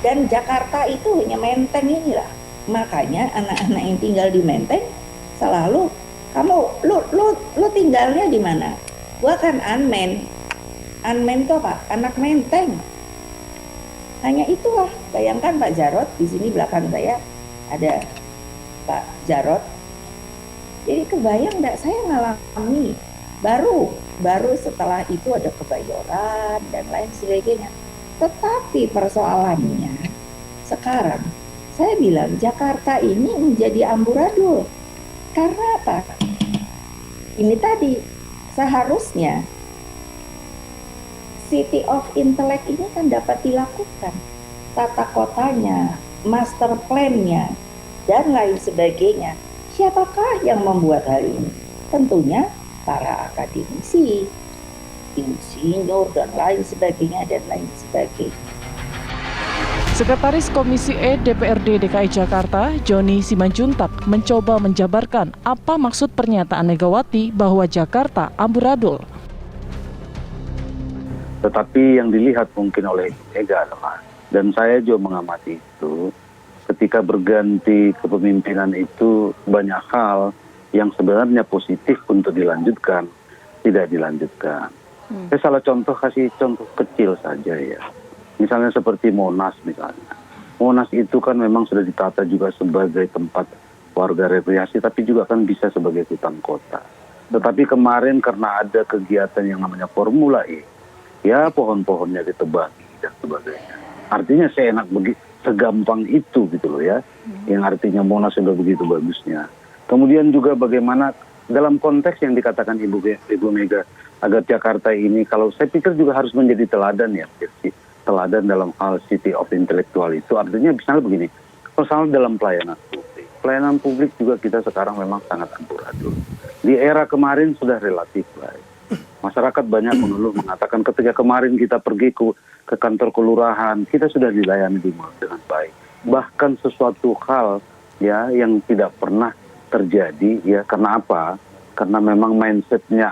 Dan Jakarta itu hanya Menteng inilah. Makanya anak-anak yang tinggal di Menteng selalu, kamu lu tinggalnya di mana? Gua kan Unmen. Unmen itu apa? Anak Menteng. Hanya itulah. Bayangkan Pak Jarot, di sini belakang saya ada Pak Jarot. Jadi kebayang enggak, saya ngalami baru setelah itu ada Kebayoran dan lain sebagainya. Tetapi persoalannya sekarang saya bilang Jakarta ini menjadi amburadul. Karena apa? Ini tadi seharusnya City of Intellect ini kan dapat dilakukan. Tata kotanya, master plan-nya, dan lain sebagainya. Siapakah yang membuat hal ini? Tentunya para akademisi, insinyur, dan lain sebagainya. Sekretaris Komisi E DPRD DKI Jakarta, Joni Simanjuntak, mencoba menjabarkan apa maksud pernyataan Megawati bahwa Jakarta amburadul. Tetapi yang dilihat mungkin oleh Mega adalah, dan saya juga mengamati itu, ketika berganti kepemimpinan itu banyak hal yang sebenarnya positif untuk dilanjutkan, tidak dilanjutkan. Saya kasih contoh kecil saja ya. Misalnya seperti Monas misalnya. Monas itu kan memang sudah ditata juga sebagai tempat warga rekreasi, tapi juga kan bisa sebagai hutan kota. Tetapi kemarin karena ada kegiatan yang namanya Formula E, ya pohon-pohonnya ditebangi dan sebagainya. Artinya seenak segampang itu gitu loh ya. Yang artinya Monas sudah begitu bagusnya. Kemudian juga bagaimana dalam konteks yang dikatakan Ibu Mega agar Jakarta ini, kalau saya pikir juga harus menjadi teladan ya, teladan dalam hal City of Intellectual itu. Artinya misalnya begini, misalnya dalam pelayanan publik juga kita sekarang memang sangat amburadul. Di era kemarin sudah relatif baik. Masyarakat banyak mengeluh mengatakan ketika kemarin kita pergi ke kantor kelurahan, kita sudah dilayani dengan baik. Bahkan sesuatu hal ya yang tidak pernah terjadi ya, karena apa? Karena memang mindsetnya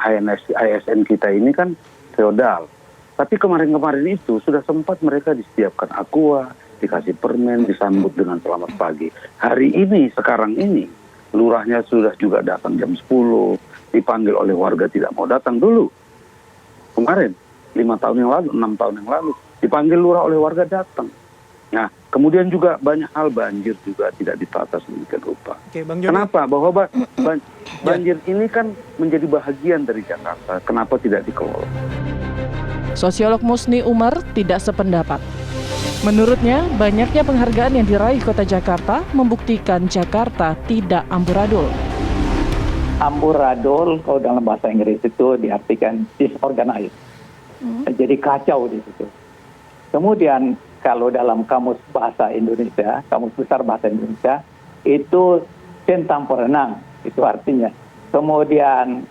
ASN kita ini kan feodal. Tapi kemarin-kemarin itu sudah sempat mereka disediakan aqua, dikasih permen, disambut dengan selamat pagi. Hari ini, sekarang ini, lurahnya sudah juga datang jam 10, dipanggil oleh warga tidak mau datang dulu. Kemarin, 5 tahun yang lalu, 6 tahun yang lalu, dipanggil lurah oleh warga datang. Nah, kemudian juga banyak hal banjir juga tidak ditata sedemikian rupa. Oke, Bang Joni. Kenapa? Bahwa banjir ini kan menjadi bahagian dari Jakarta. Kenapa tidak dikelola? Sosiolog Musni Umar tidak sependapat. Menurutnya, banyaknya penghargaan yang diraih Kota Jakarta membuktikan Jakarta tidak amburadul. Amburadul kalau dalam bahasa Inggris itu diartikan disorganized. Jadi kacau di situ. Kemudian kalau dalam kamus bahasa Indonesia, kamus besar bahasa Indonesia, itu centang perenang, itu artinya. Kemudian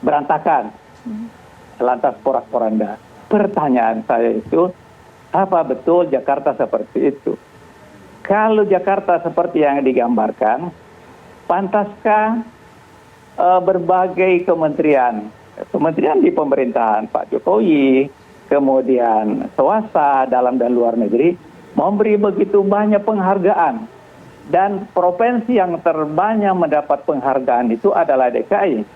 berantakan, lantas porak-poranda. Pertanyaan saya itu, apa betul Jakarta seperti itu? Kalau Jakarta seperti yang digambarkan, pantaskah berbagai kementerian di pemerintahan Pak Jokowi, kemudian swasta dalam dan luar negeri memberi begitu banyak penghargaan, dan provinsi yang terbanyak mendapat penghargaan itu adalah DKI.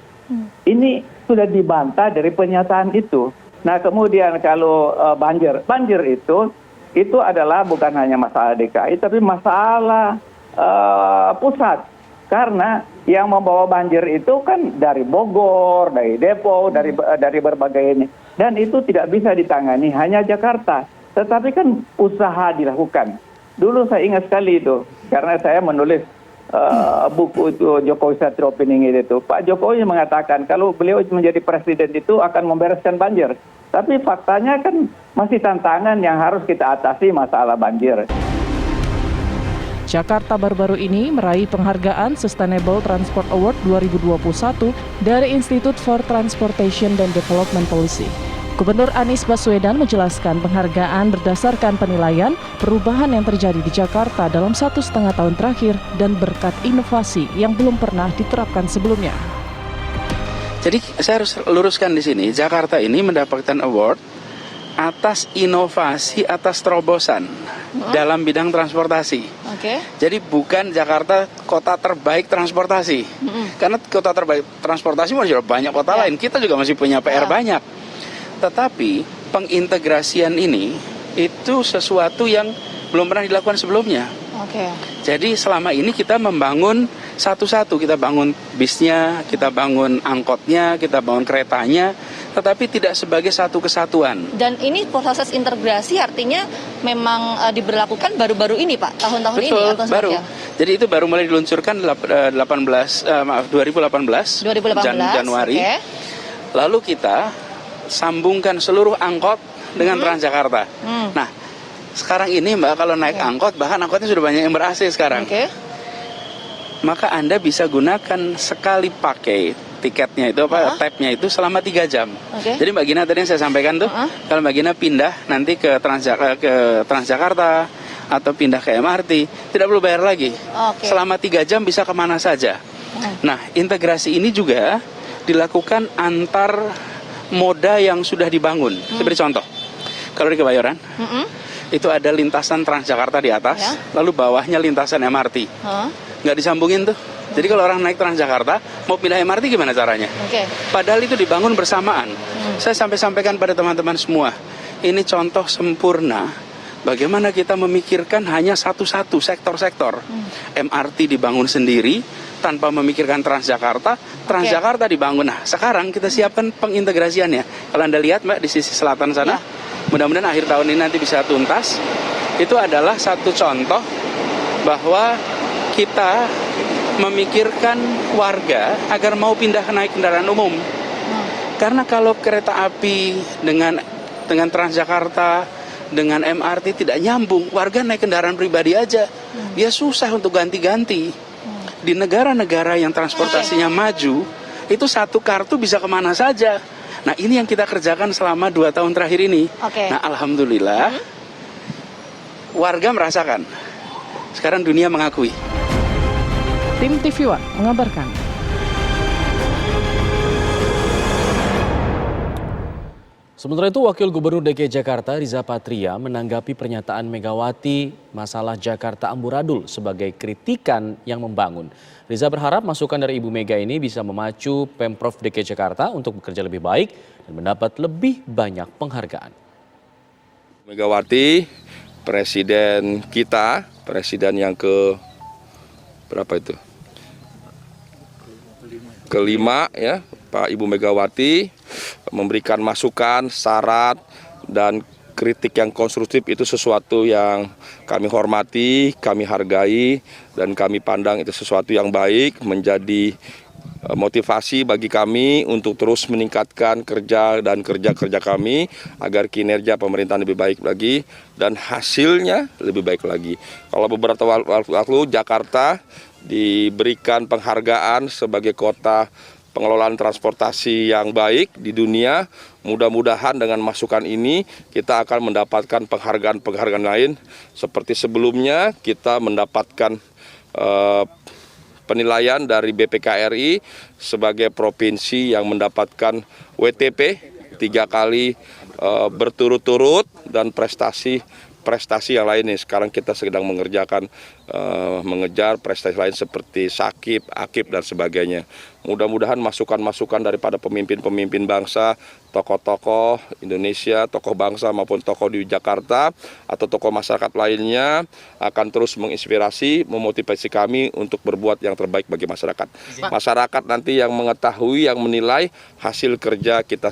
Ini sudah dibantah dari pernyataan itu. Nah kemudian kalau banjir itu adalah bukan hanya masalah DKI tapi masalah pusat, karena yang membawa banjir itu kan dari Bogor, dari Depok, dari berbagai ini. Dan itu tidak bisa ditangani hanya Jakarta. Tetapi kan usaha dilakukan. Dulu saya ingat sekali itu, karena saya menulis buku itu Jokowi Satrio Piningit itu. Pak Jokowi mengatakan kalau beliau menjadi presiden itu akan membereskan banjir. Tapi faktanya kan masih tantangan yang harus kita atasi masalah banjir. Jakarta baru-baru ini meraih penghargaan Sustainable Transport Award 2021 dari Institute for Transportation and Development Policy. Gubernur Anies Baswedan menjelaskan penghargaan berdasarkan penilaian perubahan yang terjadi di Jakarta dalam 1,5 tahun terakhir dan berkat inovasi yang belum pernah diterapkan sebelumnya. Jadi saya harus luruskan di sini, Jakarta ini mendapatkan award atas inovasi, atas terobosan dalam bidang transportasi. Jadi bukan Jakarta kota terbaik transportasi. Karena kota terbaik transportasi masih banyak kota lain. Kita juga masih punya PR banyak. Tetapi pengintegrasian ini itu sesuatu yang belum pernah dilakukan sebelumnya. Jadi selama ini kita membangun satu-satu, kita bangun bisnya, kita bangun angkotnya, kita bangun keretanya, tetapi tidak sebagai satu kesatuan. Dan ini proses integrasi artinya memang diberlakukan baru-baru ini Pak, tahun-tahun ini atau baru. Jadi itu baru mulai diluncurkan 2018 Januari. Lalu kita sambungkan seluruh angkot dengan Transjakarta. Nah, sekarang ini Mbak kalau naik angkot, bahkan angkotnya sudah banyak yang ber-AC sekarang. Maka Anda bisa gunakan sekali pakai tiketnya itu tab-nya itu selama 3 jam. Jadi Mbak Gina tadi yang saya sampaikan tuh, kalau Mbak Gina pindah nanti ke Transjakarta atau pindah ke MRT, tidak perlu bayar lagi. Selama 3 jam bisa kemana saja. Nah, integrasi ini juga dilakukan antar moda yang sudah dibangun. Seperti contoh, kalau di Kebayoran, itu ada lintasan Transjakarta di atas, lalu bawahnya lintasan MRT. Nggak disambungin tuh. Jadi kalau orang naik Transjakarta, mau pindah MRT gimana caranya? Padahal itu dibangun bersamaan. Saya sampaikan pada teman-teman semua, ini contoh sempurna bagaimana kita memikirkan hanya satu-satu sektor-sektor. MRT dibangun sendiri, tanpa memikirkan Transjakarta, Transjakarta dibangun. Nah, sekarang kita siapkan pengintegrasiannya. Kalau Anda lihat Mbak, di sisi selatan sana, mudah-mudahan akhir tahun ini nanti bisa tuntas. Itu adalah satu contoh bahwa kita memikirkan warga agar mau pindah naik kendaraan umum. Karena kalau kereta api dengan Transjakarta, dengan MRT tidak nyambung, warga naik kendaraan pribadi aja, dia susah untuk ganti-ganti. Di negara-negara yang transportasinya maju, itu satu kartu bisa kemana saja. Nah, ini yang kita kerjakan selama 2 tahun terakhir ini. Nah, alhamdulillah, warga merasakan. Sekarang dunia mengakui. Tim TV One mengabarkan. Sementara itu, Wakil Gubernur DKI Jakarta Riza Patria menanggapi pernyataan Megawati masalah Jakarta amburadul sebagai kritikan yang membangun. Riza berharap masukan dari Ibu Mega ini bisa memacu Pemprov DKI Jakarta untuk bekerja lebih baik dan mendapat lebih banyak penghargaan. Megawati, presiden kita, presiden yang kelima ya, Pak Ibu Megawati memberikan masukan, syarat, dan kritik yang konstruktif itu sesuatu yang kami hormati, kami hargai, dan kami pandang itu sesuatu yang baik, menjadi motivasi bagi kami untuk terus meningkatkan kerja kami agar kinerja pemerintahan lebih baik lagi dan hasilnya lebih baik lagi. Kalau beberapa waktu lalu Jakarta diberikan penghargaan sebagai kota pengelolaan transportasi yang baik di dunia. Mudah-mudahan dengan masukan ini kita akan mendapatkan penghargaan lain. Seperti sebelumnya kita mendapatkan penilaian dari BPKRI sebagai provinsi yang mendapatkan WTP 3 kali berturut-turut dan prestasi yang lain nih. Sekarang kita sedang mengejar prestasi lain seperti Sakip, Akip, dan sebagainya. Mudah-mudahan masukan-masukan daripada pemimpin-pemimpin bangsa, tokoh-tokoh Indonesia, tokoh bangsa maupun tokoh di Jakarta atau tokoh masyarakat lainnya akan terus menginspirasi, memotivasi kami untuk berbuat yang terbaik bagi masyarakat. Masyarakat nanti yang mengetahui, yang menilai hasil kerja kita